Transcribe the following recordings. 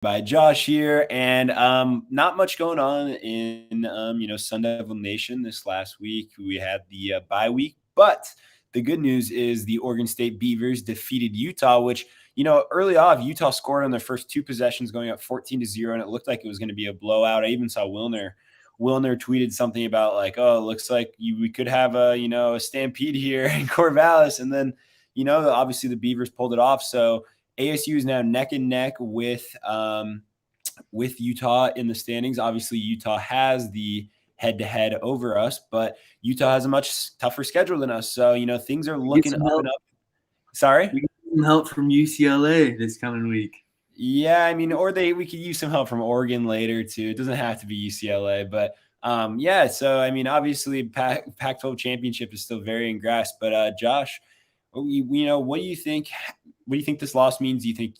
by Josh here, and not much going on in Sun Devil Nation this last week. We had the bye week, but the good news is the Oregon State Beavers defeated Utah, which early off Utah scored on their first two possessions, going up 14-0, and it looked like it was going to be a blowout. I even saw Wilner tweeted something about like, "Oh, it looks like we could have a stampede here in Corvallis," and then obviously the Beavers pulled it off. So ASU is now neck and neck with Utah in the standings. Obviously, Utah has the head-to-head over us, but Utah has a much tougher schedule than us. So things are looking up and up. Sorry, we get some help from UCLA this coming week. Yeah, I mean, we could use some help from Oregon later too. It doesn't have to be UCLA, but yeah. So I mean, obviously, Pac-12 championship is still very in grasp. But Josh, what do you think? What do you think this loss means? Do you think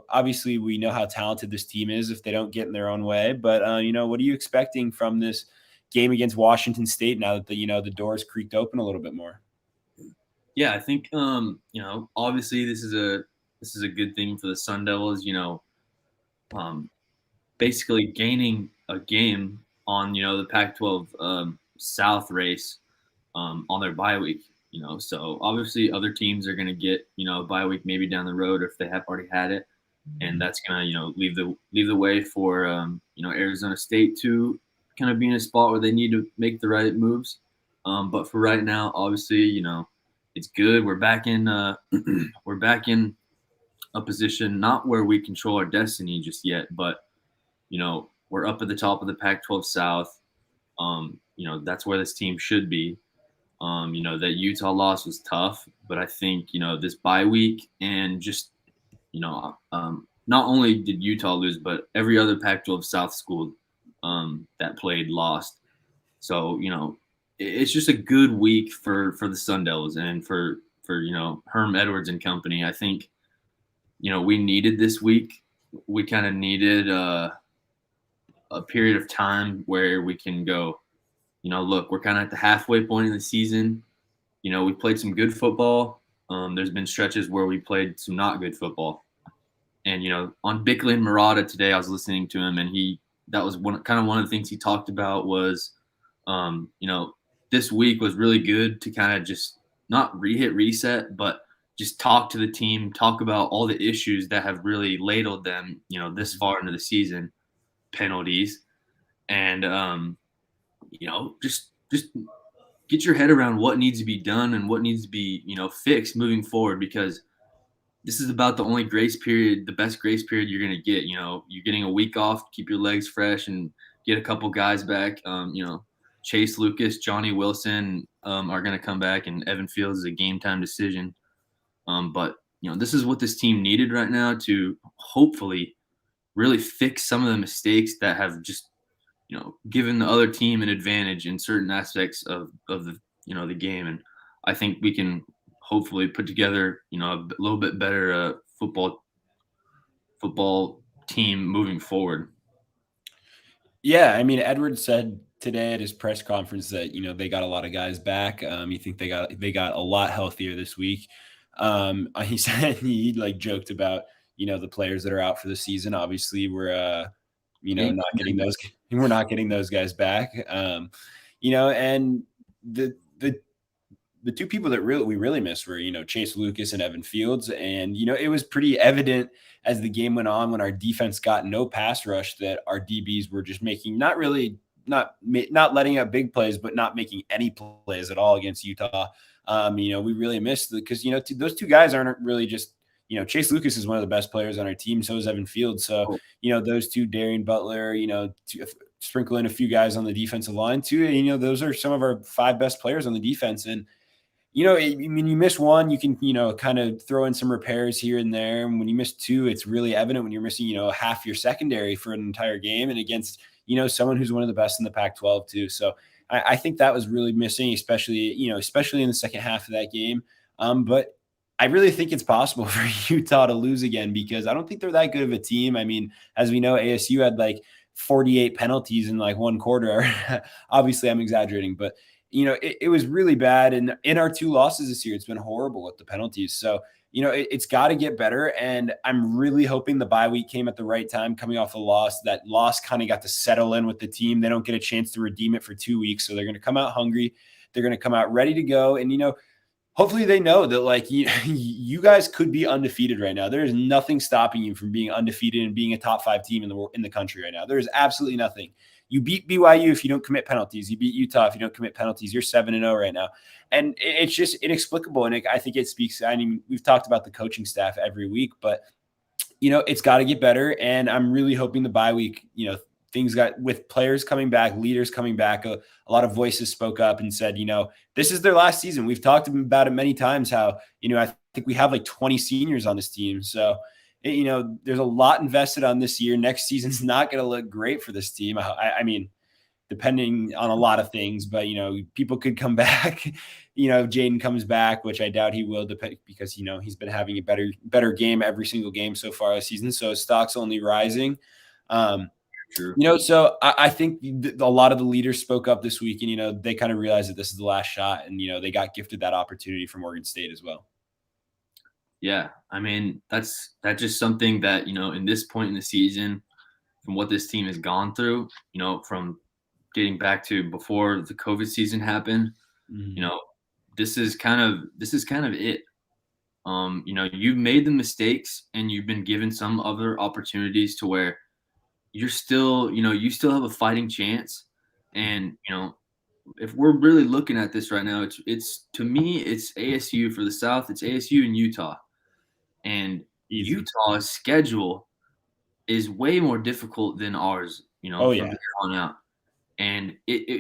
obviously we know how talented this team is if they don't get in their own way, but what are you expecting from this game against Washington State now that the doors creaked open a little bit more? Yeah, I think obviously this is a good thing for the Sun Devils. Basically gaining a game on the Pac-12 South race on their bye week. So obviously other teams are going to get a bye week maybe down the road if they have already had it, and that's going to leave the way for Arizona State to kind of be in a spot where they need to make the right moves. But for right now, obviously it's good. We're back in we're back in a position not where we control our destiny just yet, but we're up at the top of the Pac-12 South. That's where this team should be. That Utah loss was tough, but I think this bye week and just not only did Utah lose, but every other Pac-12 South school that played lost. So it's just a good week for the Sun Devils and for Herm Edwards and company. I think we needed this week. We kind of needed a period of time where we can go, look, we're kind of at the halfway point in the season. We played some good football. There's been stretches where we played some not good football. And, on Bickley and Murata today, I was listening to him, and that was one of the things he talked about was, this week was really good to kind of just not hit reset, but just talk to the team, talk about all the issues that have really ladled them, this far into the season, penalties, and just get your head around what needs to be done and what needs to be fixed moving forward, because this is about the only grace period, the best grace period you're going to get. You're getting a week off, keep your legs fresh, and get a couple guys back. Chase Lucas, Johnny Wilson are going to come back, and Evan Fields is a game time decision. But this is what this team needed right now to hopefully really fix some of the mistakes that have just given the other team an advantage in certain aspects of the the game. And I think we can hopefully put together a little bit better football team moving forward. Yeah, I mean, Edwards said today at his press conference that they got a lot of guys back. You think they got a lot healthier this week. He said he joked about the players that are out for the season. Obviously, we're not getting those guys back. And the two people that we really missed were Chase Lucas and Evan Fields, and it was pretty evident as the game went on when our defense got no pass rush that our DBs were just making not letting up big plays, but not making any plays at all against Utah. We really missed because those two guys aren't really just Chase Lucas is one of the best players on our team. So is Evan Fields. So those two, Darian Butler, to sprinkle in a few guys on the defensive line too. And, those are some of our 5 best players on the defense. And I mean, you miss one, you can kind of throw in some repairs here and there. And when you miss 2, it's really evident when you're missing half your secondary for an entire game and against someone who's one of the best in the Pac-12 too. So I think that was really missing, especially in the second half of that game. But I really think it's possible for Utah to lose again because I don't think they're that good of a team. I mean, as we know, ASU had 48 penalties in one quarter. Obviously, I'm exaggerating, but it was really bad. And in our 2 losses this year, it's been horrible with the penalties. So, it's got to get better. And I'm really hoping the bye week came at the right time, coming off a loss. That loss kind of got to settle in with the team. They don't get a chance to redeem it for 2 weeks. So they're going to come out hungry. They're going to come out ready to go. And, hopefully they know that like you guys could be undefeated right now. There is nothing stopping you from being undefeated and being a top 5 team in the country right now. There is absolutely nothing. You beat BYU if you don't commit penalties. You beat Utah if you don't commit penalties. You're 7-0 right now. And it's just inexplicable. And I think it speaks. I mean, we've talked about the coaching staff every week, but it's got to get better. And I'm really hoping the bye week, things got with players coming back, leaders coming back. A lot of voices spoke up and said, this is their last season. We've talked about it many times how, I think we have like 20 seniors on this team. So, there's a lot invested on this year. Next season's not going to look great for this team. I mean, depending on a lot of things, but, people could come back, if Jaden comes back, which I doubt he will because, he's been having a better game every single game so far this season. So his stock's only rising. True. So I think a lot of the leaders spoke up this week and, they kind of realized that this is the last shot and, they got gifted that opportunity from Oregon State as well. Yeah. I mean, that's just something that, in this point in the season, from what this team has gone through, from getting back to before the COVID season happened, this is kind of it. You've made the mistakes and you've been given some other opportunities to where you're still, you still have a fighting chance. And, if we're really looking at this right now, it's to me, it's ASU for the South. It's ASU and Utah. And Utah's schedule is way more difficult than ours, from here on out. And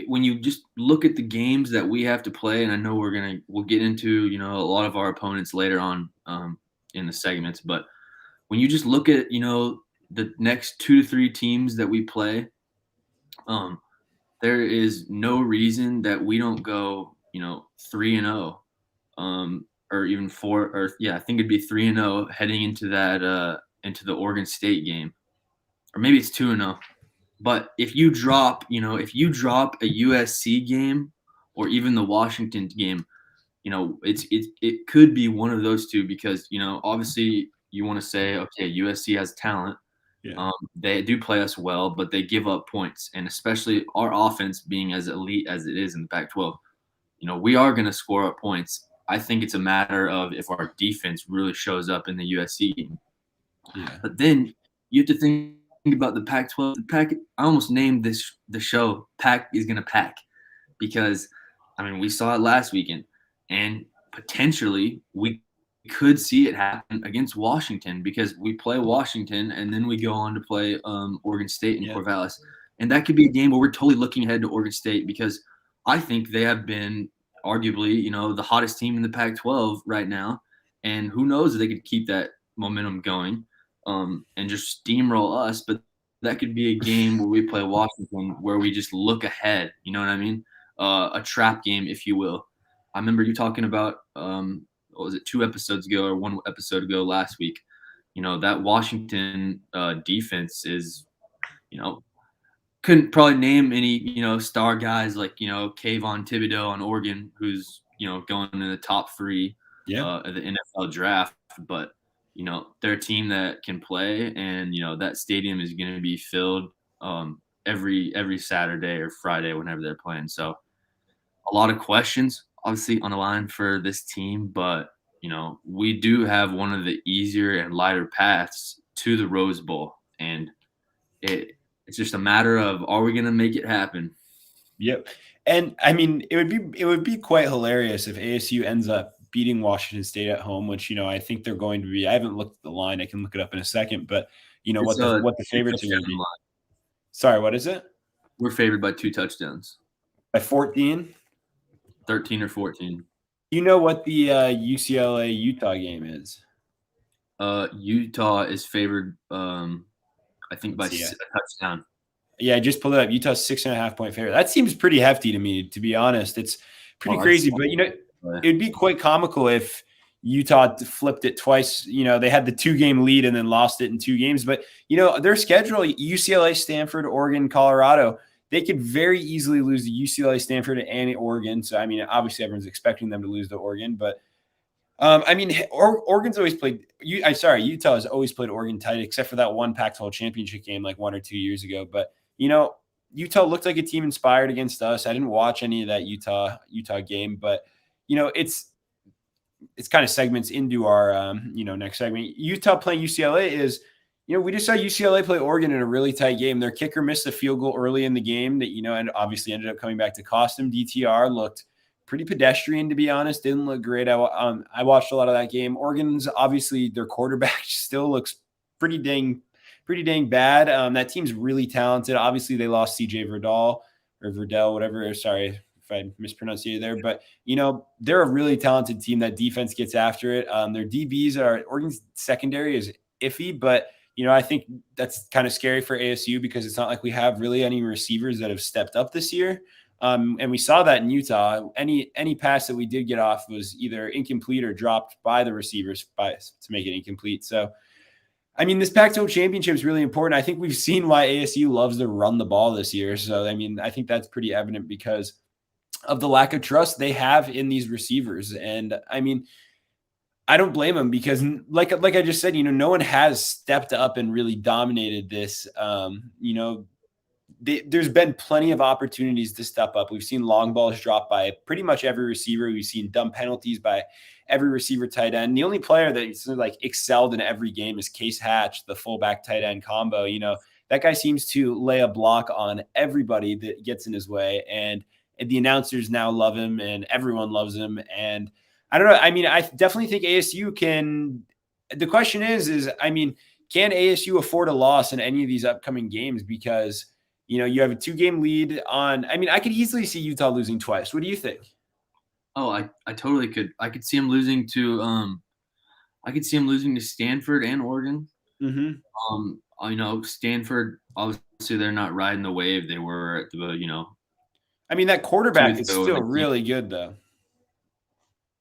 when you just look at the games that we have to play, and I know we'll get into, a lot of our opponents later on in the segments, but when you just look at, the next 2 to 3 teams that we play, there is no reason that we don't go, 3-0, or even 4, or I think it'd be 3-0 heading into that into the Oregon State game, or maybe it's 2-0. But if you drop a USC game or even the Washington game, it could be one of those two because obviously you want to say, okay, USC has talent. Yeah. They do play us well, but they give up points, and especially our offense being as elite as it is in the Pac-12, we are going to score up points. I think it's a matter of if our defense really shows up in the USC game. Yeah. But then you have to think about the Pac-12. The Pac, I almost named the show "Pac is going to Pack" because, we saw it last weekend, and potentially we could see it happen against Washington because we play Washington and then we go on to play Oregon State in Corvallis. And that could be a game where we're totally looking ahead to Oregon State because I think they have been arguably, the hottest team in the Pac-12 right now. And who knows if they could keep that momentum going and just steamroll us. But that could be a game where we play Washington where we just look ahead. You know what I mean? A trap game, if you will. I remember you talking about what was it, 2 episodes ago or 1 episode ago last week, that Washington defense is, couldn't probably name any, star guys like, Kayvon Thibodeau on Oregon, who's, going in the top 3 of the NFL draft. But, they're a team that can play and, that stadium is going to be filled every Saturday or Friday whenever they're playing. So a lot of questions obviously on the line for this team, but we do have one of the easier and lighter paths to the Rose Bowl, and it's just a matter of, are we going to make it happen? Yep. And it would be quite hilarious if ASU ends up beating Washington State at home, which I think they're going to be. I haven't looked at the line. I can look it up in a second, but what the favorites are going to be. Sorry, what is it? We're favored by 2 touchdowns. By 14? 13 or 14. You know what the UCLA Utah game is? Utah is favored, I think, by a touchdown. Yeah, I just pulled it up. Utah's 6.5-point favorite. That seems pretty hefty to me, to be honest. It's pretty crazy, but it'd be quite comical if Utah flipped it twice. They had the 2-game lead and then lost it in 2 games. But their schedule: UCLA, Stanford, Oregon, Colorado. They could very easily lose to UCLA, Stanford, and Oregon. So, obviously everyone's expecting them to lose to Oregon, but I mean, Oregon's always played. Utah has always played Oregon tight, except for that one Pac-12 championship game like 1 or 2 years ago. But Utah looked like a team inspired against us. I didn't watch any of that Utah game, but it's kind of segments into our next segment. Utah playing UCLA is, we just saw UCLA play Oregon in a really tight game. Their kicker missed a field goal early in the game that and obviously ended up coming back to cost them. DTR looked pretty pedestrian, to be honest. Didn't look great. I watched a lot of that game. Oregon's obviously their quarterback still looks pretty dang bad. That team's really talented. Obviously, they lost CJ Verdell, whatever. Sorry if I mispronounced you there, but they're a really talented team. That defense gets after it. Their DBs Oregon's secondary is iffy, but I think that's kind of scary for ASU because it's not like we have really any receivers that have stepped up this year. And we saw that in Utah. Any pass that we did get off was either incomplete or dropped by the receivers to make it incomplete. So, I mean, this Pac-12 championship is really important. I think we've seen why ASU loves to run the ball this year. So, I mean, I think that's pretty evident because of the lack of trust they have in these receivers. And I mean, I don't blame them because like I just said, no one has stepped up and really dominated this. There's been plenty of opportunities to step up. We've seen long balls dropped by pretty much every receiver. We've seen dumb penalties by every receiver tight end. The only player that's like excelled in every game is Case Hatch, the fullback tight end combo. That guy seems to lay a block on everybody that gets in his way. And the announcers now love him and everyone loves him. And I don't know. I mean, I definitely think ASU can. The question is, I mean, can ASU afford a loss in any of these upcoming games? Because, you have a 2-game lead on. I mean, I could easily see Utah losing twice. What do you think? Oh, I totally could. I could see him losing to Stanford and Oregon. Mm-hmm. Stanford, obviously they're not riding the wave they were at the. I mean, that quarterback is still really good though.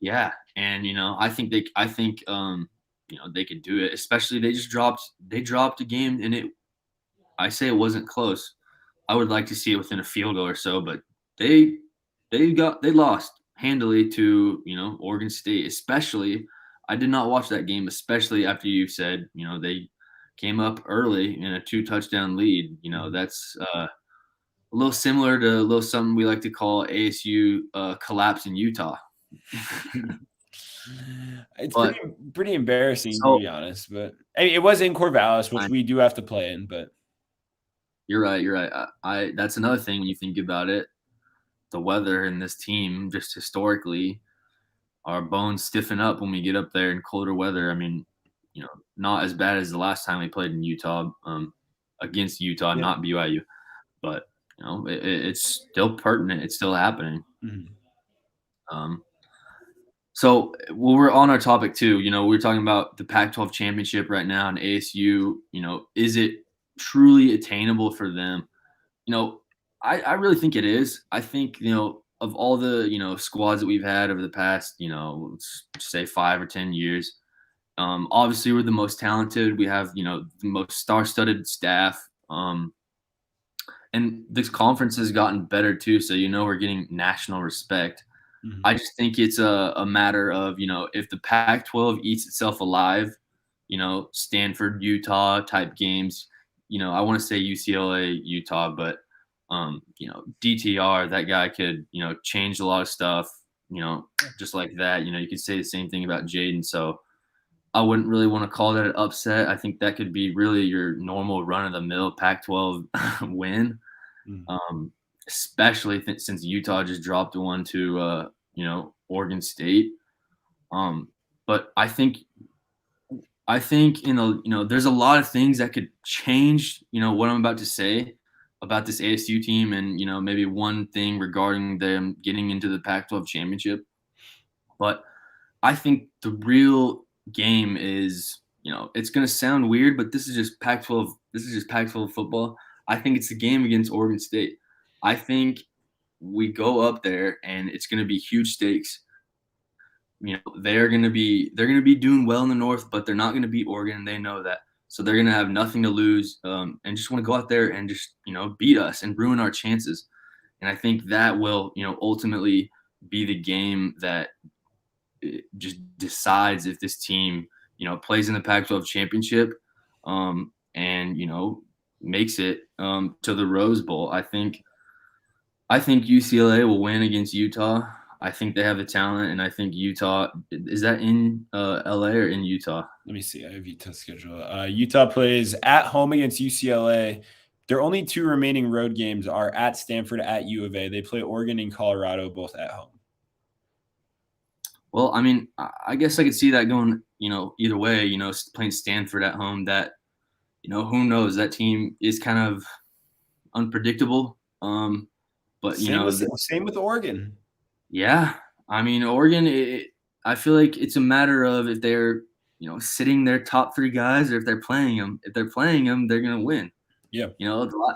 Yeah, and I think they could do it. Especially they dropped a game, and I say it wasn't close. I would like to see it within a field goal or so, but they lost handily to Oregon State. Especially, I did not watch that game, especially after you said they came up early in a 2-touchdown lead. That's a little similar to something we like to call ASU collapse in Utah. It's pretty embarrassing to be honest, but I mean, it was in Corvallis, which we do have to play in. But you're right. That's another thing when you think about it. The weather in this team, just historically, our bones stiffen up when we get up there in colder weather. I mean, not as bad as the last time we played in Utah, against Utah, not BYU, but it's still pertinent. It's still happening. Mm-hmm. So while we're on our topic too, we're talking about the Pac-12 championship right now and ASU. Is it truly attainable for them? I really think it is. I think of all the squads that we've had over the past let's say 5 or 10 years. Obviously, we're the most talented. We have the most star-studded staff. And this conference has gotten better too. So we're getting national respect. Mm-hmm. I just think it's a matter of, if the Pac-12 eats itself alive, Stanford, Utah type games, I want to say UCLA, Utah, but, DTR, that guy could, change a lot of stuff, just like that. You could say the same thing about Jaden. So I wouldn't really want to call that an upset. I think that could be really your normal run-of-the-mill Pac-12 win. Mm-hmm. Especially since Utah just dropped one to Oregon State. But I think there's a lot of things that could change what I'm about to say about this ASU team, and maybe one thing regarding them getting into the Pac-12 championship. But I think the real game is it's going to sound weird, but this is just Pac-12. This is just Pac-12 football. I think it's the game against Oregon State. I think we go up there and it's going to be huge stakes. They're going to be doing well in the North, but they're not going to beat Oregon. They know that. So they're going to have nothing to lose, and just want to go out there and just, beat us and ruin our chances. And I think that will, ultimately be the game that it just decides if this team, plays in the Pac-12 championship, and makes it to the Rose Bowl. I think UCLA will win against Utah. I think they have the talent, and I think Utah is that in LA or in Utah? Let me see. I have Utah's schedule. Utah plays at home against UCLA. Their only two remaining road games are at Stanford, at U of A. They play Oregon and Colorado, both at home. Well, I mean, I guess I could see that going, either way. Playing Stanford at home, that who knows? That team is kind of unpredictable. But same with Oregon. Yeah, I mean, Oregon. I feel like it's a matter of if they're sitting their top three guys or if they're playing them. If they're playing them, they're gonna win. Yeah.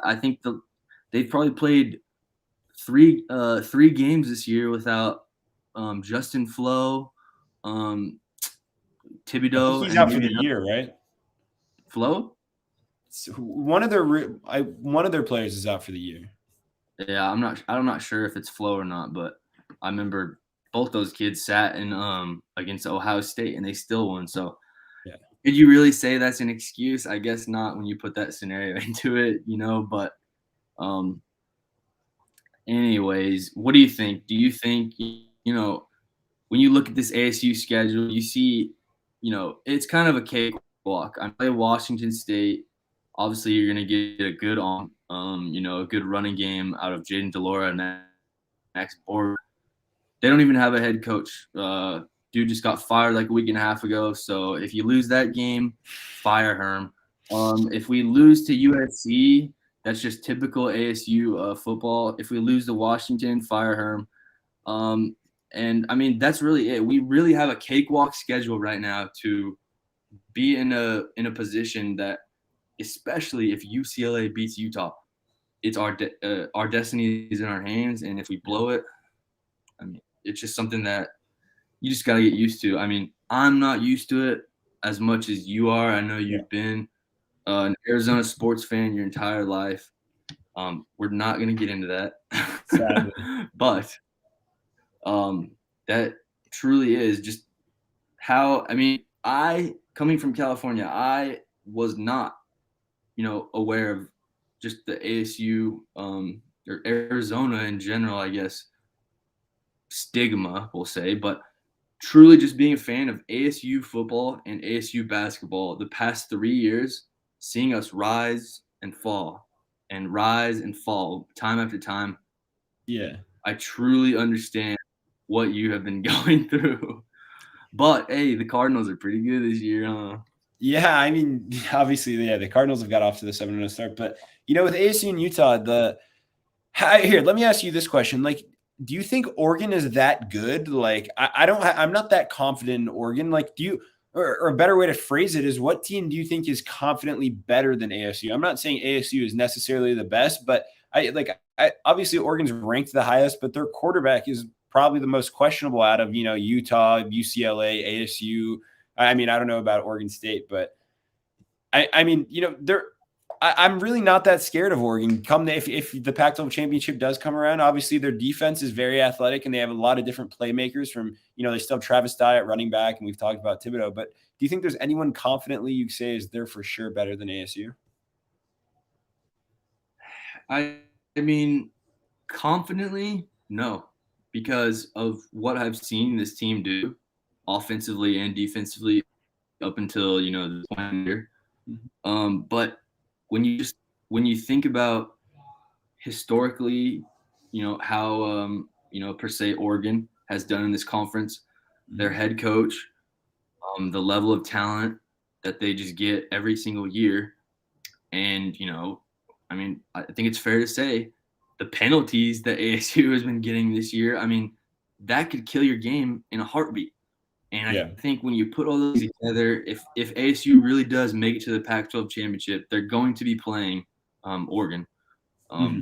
I think they've probably played three games this year without Justin Flo, Thibodeau. He's out for the year, right? Flo? So one of their players is out for the year. Yeah, I'm not sure if it's Flo or not, but I remember both those kids sat in against Ohio State and they still won. So yeah. Could you really say that's an excuse? I guess not when you put that scenario into it, but anyways, what do you think? Do you think, when you look at this ASU schedule, you see, it's kind of a cakewalk. I play Washington State. Obviously, you're going to get a good a good running game out of Jaden Delora and Max Borg. They don't even have a head coach. Dude just got fired like a week and a half ago. So if you lose that game, fire Herm. If we lose to USC, that's just typical ASU football. If we lose to Washington, fire Herm. And I mean, that's really it. We really have a cakewalk schedule right now to be in a position that, especially if UCLA beats Utah, it's our destiny is in our hands. And if we blow it, I mean, it's just something that you just got to get used to. I mean, I'm not used to it as much as you are. I know you've been an Arizona sports fan your entire life. We're not going to get into that. Sadly. But that truly is just how, I mean, coming from California, I was not, aware of just the ASU or Arizona in general, I guess, stigma, we'll say, but truly just being a fan of ASU football and ASU basketball the past 3 years, seeing us rise and fall time after time. Yeah. I truly understand what you have been going through. But, hey, the Cardinals are pretty good this year, huh? Yeah, I mean, obviously, the Cardinals have got off to the 7-0 start. But, with ASU and Utah, here, let me ask you this question. Like, do you think Oregon is that good? Like, I'm not that confident in Oregon. Like, or a better way to phrase it is, what team do you think is confidently better than ASU? I'm not saying ASU is necessarily the best, but obviously Oregon's ranked the highest, but their quarterback is probably the most questionable out of, Utah, UCLA, ASU. I mean, I don't know about Oregon State, but I mean, I'm really not that scared of Oregon. If the Pac-12 championship does come around, obviously their defense is very athletic and they have a lot of different playmakers from, they still have Travis Dye at running back and we've talked about Thibodeau, but do you think there's anyone confidently you say is there for sure better than ASU? I mean, confidently, no, because of what I've seen this team do offensively and defensively up until, the point here. But when you think about historically, how per se Oregon has done in this conference, their head coach, the level of talent that they just get every single year, and I mean, I think it's fair to say the penalties that ASU has been getting this year, I mean, that could kill your game in a heartbeat. And I think when you put all those together, if ASU really does make it to the Pac-12 championship, they're going to be playing Oregon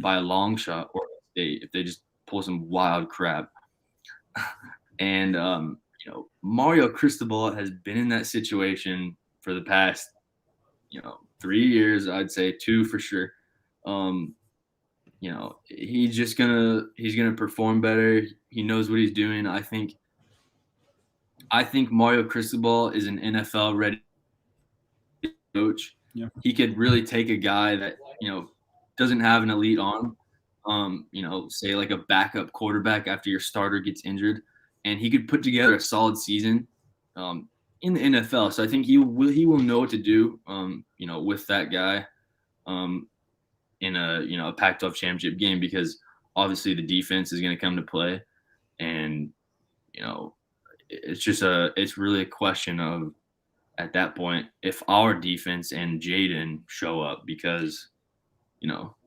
by a long shot, or State, if they just pull some wild crap. And Mario Cristobal has been in that situation for the past 3 years, I'd say 2 for sure. He's gonna perform better. He knows what he's doing. I think I think Mario Cristobal is an NFL ready coach. Yeah. He could really take a guy that, doesn't have an elite arm, say like a backup quarterback after your starter gets injured, and he could put together a solid season in the NFL. So I think he will know what to do, with that guy in a Pac-12 championship game, because obviously the defense is going to come to play, and you know it's really a question of, at that point, if our defense and Jaden show up, because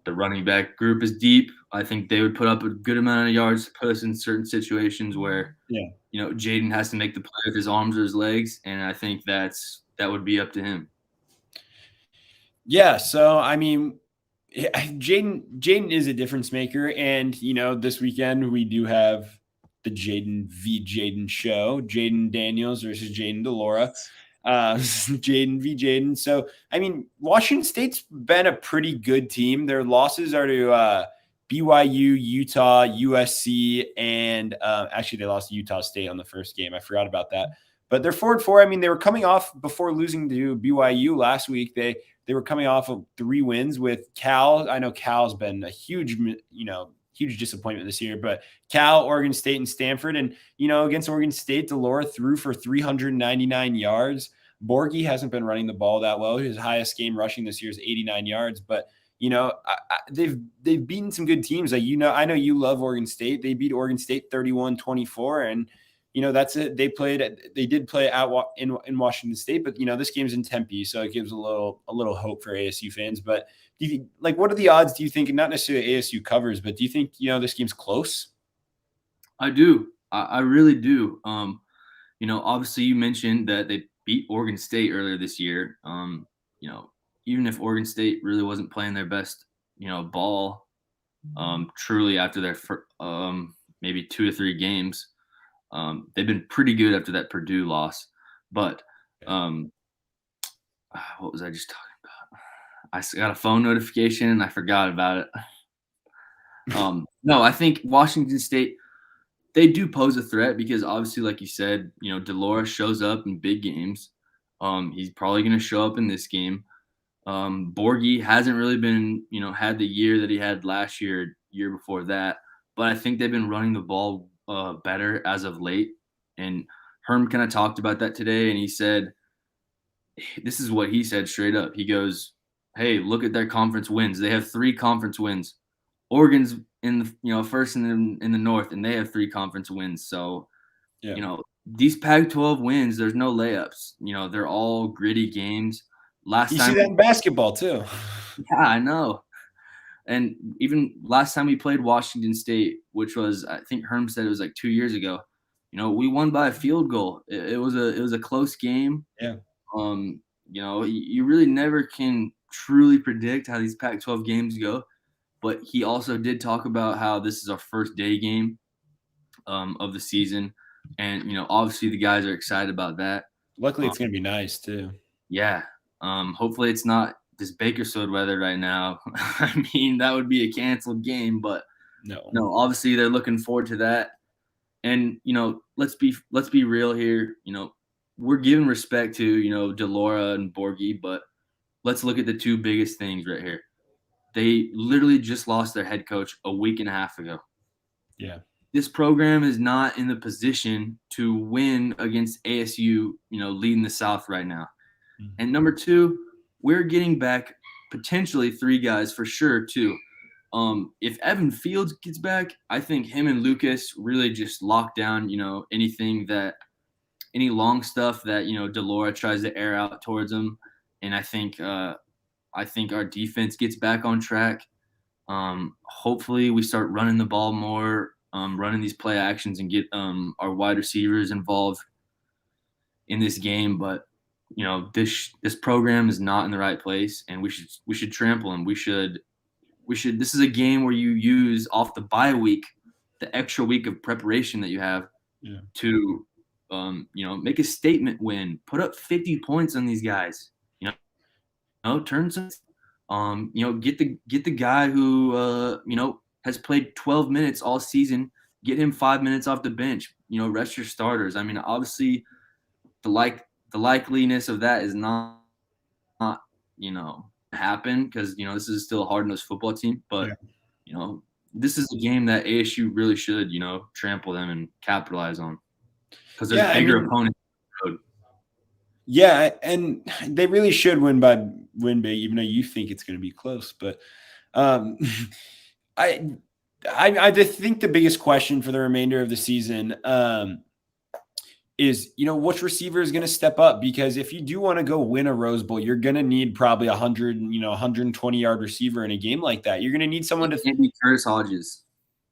the running back group is deep. I think they would put up a good amount of yards to put us in certain situations where Yeah. Jaden has to make the play with his arms or his legs, and I think that would be up to him. Yeah. So, I mean, Jaden is a difference maker. And, this weekend we do have the Jaden v. Jaden show, Jaden Daniels versus Jaden Delora. Jaden v. Jaden. So, I mean, Washington State's been a pretty good team. Their losses are to BYU, Utah, USC, and actually they lost to Utah State on the first game. I forgot about that. But they're 4-4. I mean, they were coming off before losing to BYU last week. They were coming off of 3 wins with Cal. I know Cal's been a huge disappointment this year, but Cal, Oregon State, and Stanford. And, against Oregon State, Delora threw for 399 yards. Borghi hasn't been running the ball that well. His highest game rushing this year is 89 yards. But, they've beaten some good teams. I know you love Oregon State. They beat Oregon State 31-24. And, that's it. They did play in Washington State, but this game's in Tempe, so it gives a little hope for ASU fans. But do you think, what are the odds? Do you think, not necessarily ASU covers, but do you think this game's close? I do. I really do. Obviously you mentioned that they beat Oregon State earlier this year. Even if Oregon State really wasn't playing their best, ball, truly after their maybe 2 or 3 games. They've been pretty good after that Purdue loss, but what was I just talking about? I got a phone notification and I forgot about it. No, I think Washington State, they do pose a threat because obviously, like you said, Delora shows up in big games. He's probably going to show up in this game. Borghi hasn't really been, had the year that he had last year before that, but I think they've been running the ball better as of late. And Herm kind of talked about that today, and he said, this is what he said straight up. He goes, "Hey, look at their conference wins. They have 3 conference wins. Oregon's in the first in the North, and they have 3 conference wins. So, Yeah. These Pac-12 wins, there's no layups. They're all gritty games. You see that in basketball too. Yeah, I know. And even last time we played Washington State, which was, I think Herm said it was like 2 years ago, we won by a field goal. It was a close game. Yeah. You really never can truly predict how these Pac-12 games go. But he also did talk about how this is our first day game of the season. And, obviously the guys are excited about that. Luckily, it's going to be nice too. Yeah. Hopefully it's not this Bakersfield weather right now. I mean, that would be a canceled game, but no, obviously they're looking forward to that. And, let's be real here. We're giving respect to, Delora and Borghi, but let's look at the 2 biggest things right here. They literally just lost their head coach a week and a half ago. Yeah. This program is not in the position to win against ASU, leading the South right now. Mm-hmm. And number 2, we're getting back potentially 3 guys for sure too. If Evan Fields gets back, I think him and Lucas really just lock down, any long stuff that, Delora tries to air out towards them. And I think our defense gets back on track. Hopefully we start running the ball more, running these play actions, and get our wide receivers involved in this game. But this program is not in the right place, and we should trample them. We should. This is a game where you use off the bye week, the extra week of preparation that you have, to make a statement win, put up 50 points on these guys. Turn some. Get the guy who has played 12 minutes all season, get him 5 minutes off the bench. Rest your starters. I mean, obviously, the likeliness of that is not happen because this is still a hard-nosed football team. But Yeah. this is a game that ASU really should trample them and capitalize on because there's Yeah, I bigger mean, opponents. yeah, and they really should win big, even though you think it's going to be close. But um, I, I just think the biggest question for the remainder of the season is, which receiver is going to step up? Because if you do want to go win a Rose Bowl, you're going to need probably 120-yard receiver in a game like that. You're going to need someone to. Can't be Curtis Hodges.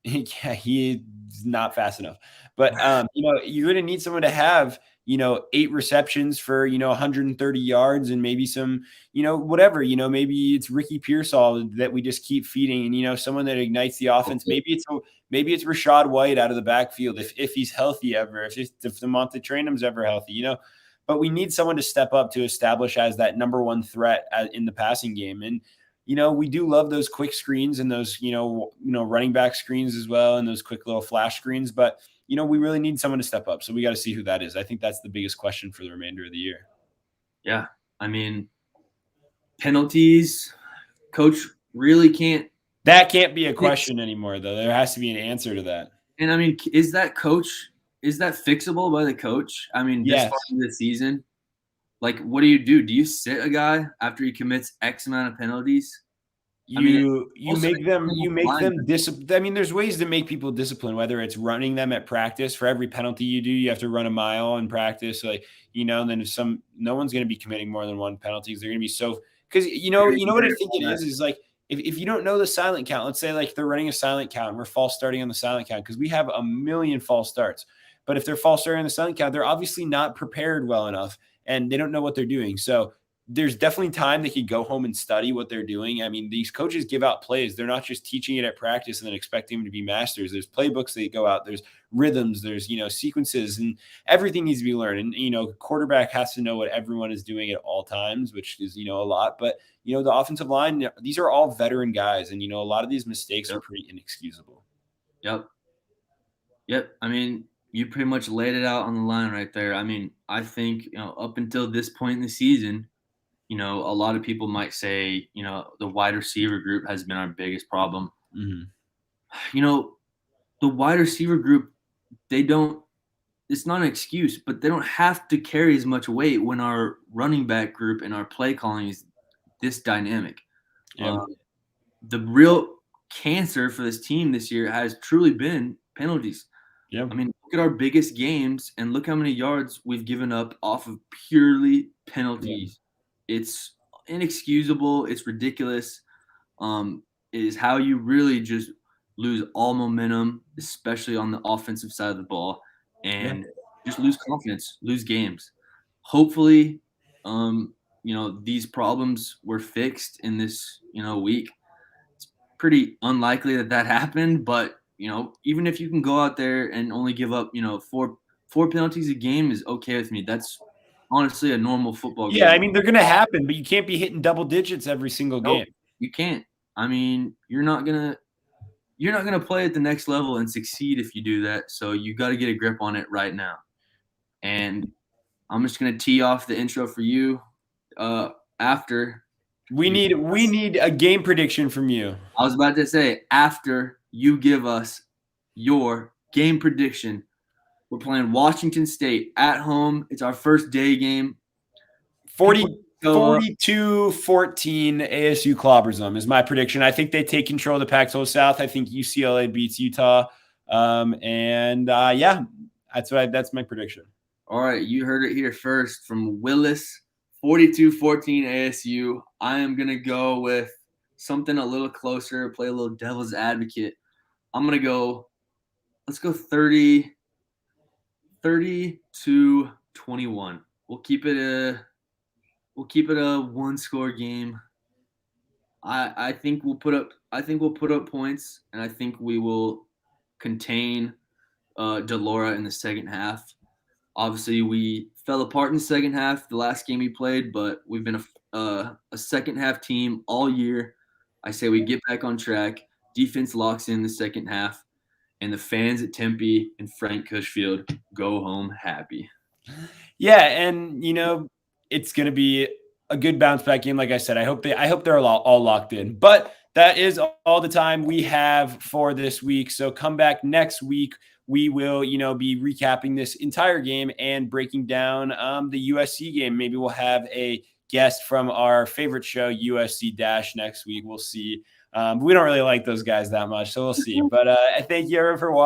Yeah, he's not fast enough. But you're going to need someone to have 8 receptions for 130 yards and maybe some whatever. Maybe it's Ricky Pearsall that we just keep feeding, and someone that ignites the offense. Maybe it's Rashad White out of the backfield if he's healthy ever, if DeMonte Trainum's ever healthy. But we need someone to step up to establish as that number one threat in the passing game. And we do love those quick screens and those, running back screens as well, and those quick little flash screens. But, we really need someone to step up. So we got to see who that is. I think that's the biggest question for the remainder of the year. Yeah. I mean, penalties, coach really can't. That can't be a question anymore, though. There has to be an answer to that. And, I mean, is that fixable by the coach? I mean, this far into the season? Like, what do? Do you sit a guy after he commits X amount of penalties? You make them discipline. I mean, there's ways to make people disciplined, whether it's running them at practice. For every penalty you do, you have to run a mile in practice. Like, and then no one's going to be committing more than one penalty. They're going to be so, because what I think it is like, if you don't know the silent count, let's say like they're running a silent count and we're false starting on the silent count, because we have a million false starts. But if they're false starting on the silent count, they're obviously not prepared well enough and they don't know what they're doing. So there's definitely time they could go home and study what they're doing. I mean, these coaches give out plays. They're not just teaching it at practice and then expecting them to be masters. There's playbooks that go out. There's rhythms. There's, sequences, and everything needs to be learned. And, quarterback has to know what everyone is doing at all times, which is, a lot. But, the offensive line, these are all veteran guys. And, a lot of these mistakes are pretty inexcusable. Yep. I mean, you pretty much laid it out on the line right there. I mean, I think, up until this point in the season, a lot of people might say, the wide receiver group has been our biggest problem. Mm-hmm. The wide receiver group, it's not an excuse, but they don't have to carry as much weight when our running back group and our play calling is this dynamic. Yeah. The real cancer for this team this year has truly been penalties. Yeah. I mean, look at our biggest games and look how many yards we've given up off of purely penalties. Yeah. It's inexcusable. It's ridiculous. It is how you really just lose all momentum, especially on the offensive side of the ball, and just lose confidence, lose games. Hopefully, these problems were fixed in this, week. It's pretty unlikely that happened, but even if you can go out there and only give up, four penalties a game is okay with me. That's honestly a normal football game. Yeah, I mean, they're going to happen, but you can't be hitting double digits every single game. You can't. I mean, you're not going to play at the next level and succeed if you do that. So you got to get a grip on it right now. And I'm just going to tee off the intro for you after. We need a game prediction from you. I was about to say, after you give us your game prediction, we're playing Washington State at home. It's our first day game. 42-14 ASU clobbers them is my prediction. I think they take control of the Pac-12 South. I think UCLA beats Utah. That's my prediction. All right, you heard it here first from Willis. 42-14 ASU. I am going to go with something a little closer, play a little devil's advocate. I'm going to go, let's go 30-21. We'll keep it a one-score game. I think we'll put up points, and I think we will contain Delora in the second half. Obviously, we fell apart in the second half, the last game we played, but we've been a second-half team all year. I say we get back on track. Defense locks in the second half, and the fans at Tempe and Frank Cushfield go home happy. Yeah, and it's going to be a good bounce back game. Like I said, I hope they're all locked in. But that is all the time we have for this week. So come back next week. We will, be recapping this entire game and breaking down the USC game. Maybe we'll have a guest from our favorite show, USC Dash, next week. We'll see. We don't really like those guys that much, so we'll see. But I thank you everyone for watching.